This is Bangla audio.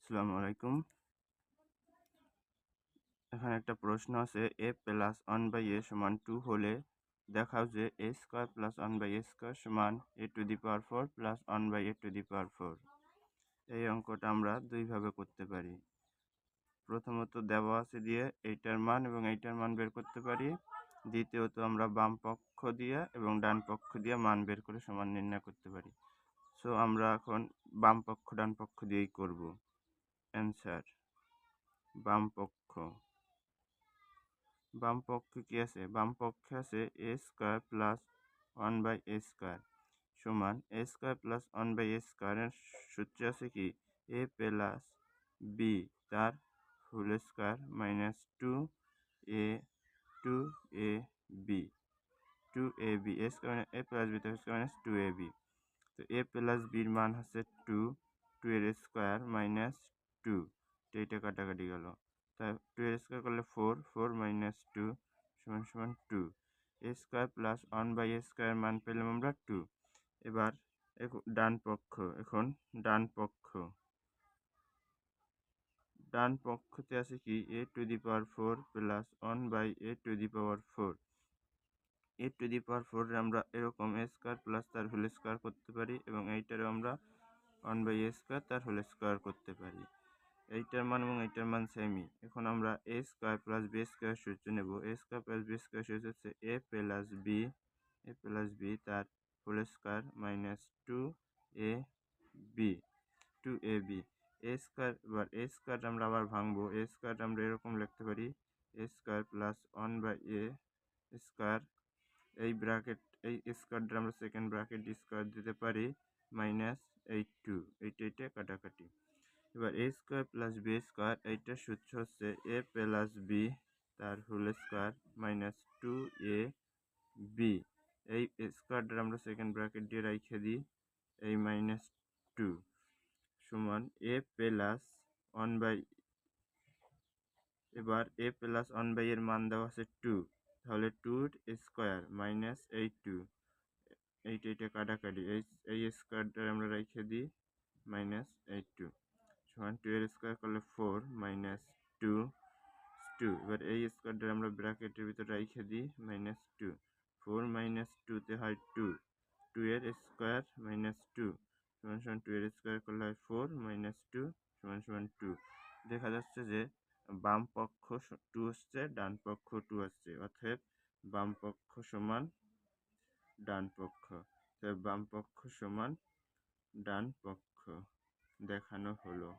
আসসালামু আলাইকুম। এখানে একটা প্রশ্ন আছে, a প্লাস 1/a সমান 2 হলে দেখাও যে a square plus 1/a square সমান a to the power 4 plus 1/a to the power 4। এই অঙ্কটা আমরা দুইভাবে করতে পারি। প্রথমত দেওয়া আছে দিয়ে এইটার মান এবং এইটার মান বের করতে পারি। দ্বিতীয়ত আমরা বাম পক্ষ দিয়ে এবং ডান পক্ষ দিয়ে মান বের করে সমান নির্ণয় করতে পারি। সো আমরা এখন বাম পক্ষ ডান পক্ষ দিয়েই করব। অ্যান্সার বাম পক্ষ। বাম পক্ষে কি আছে? বাম পক্ষে আছে a square plus 1/a square সমান a স্কয়ার প্লাস 1/a স্কয়ারের সূত্র আছে কি a প্লাস b তার whole square minus 2ab 2ab a square a plus b তার স্কয়ার মাইনাস 2ab। তো a প্লাস বির মান হচ্ছে 2 2 এর স্কয়ার মাইনাস 2, তো এটা কাটাকাটি গেল। তাই 2 এর স্কয়ার করলে 4 4 মাইনাস 2 সমান সমান 2। a square plus 1/a square মান পেলাম আমরা 2। এবার ডান পক্ষ, এখন ডান পক্ষতে আছে কি a to the power 4 plus 1/a to the power 4। a to the power 4 আমরা এরকম a স্কয়ার প্লাস তার হোল স্কয়ার করতে পারি এবং এইটারও আমরা 1/a স্কয়ার তার হোল স্কয়ার করতে পারি। এইটার মান এবং এইটার মান সেমই। এখন আমরা a square plus b square সূত্র নেব। a square plus b square সূত্র হচ্ছে a প্লাস b তার whole square minus 2ab 2ab a square. এবার a স্কয়ার আমরা আবার ভাঙবো। a স্কয়ার আমরা এরকম লিখতে পারি a square plus 1/a square, এই ব্র্যাকেট এই স্কয়ারটা আমরা সেকেন্ড ব্র্যাকেট স্কয়ার দিতে পারি মাইনাস এই 2, এইটা কাটাকাটি। এবার a square plus b square, এইটার সূত্র হচ্ছে a প্লাস b তার হোল স্কয়ার মাইনাস 2ab, এই স্কয়ারটা আমরা সেকেন্ড ব্র্যাকেট দিয়ে রেখে দিই এই মাইনাস 2 সমান a প্লাস 1/, এবার a প্লাস 1/, এর মান দেওয়া আছে 2, তাহলে 2 স্কয়ার মাইনাস এই 2, এইটা কাটাকাটি এই স্কয়ারটা আমরা রেখে দিই মাইনাস এই 2 সমান 2 এর স্কয়ার করলে 4 মাইনাস 2 2। এবার এই স্কয়ারটা আমরা ব্র্যাকেটের ভিতরে রেখে দিই মাইনাস 2 4 মাইনাস 2 তে হয় 2 2 এর স্কয়ার মাইনাস 2 সমান সমান 2 এর স্কয়ার করলে হয় 4 মাইনাস 2 সমান সমান 2। দেখা যাচ্ছে যে বাম পক্ষ 2 হচ্ছে, ডান পক্ষ 2 হচ্ছে, অতএব বাম পক্ষ সমান ডান পক্ষ। বাম পক্ষ সমান ডান পক্ষ দেখানো হলো।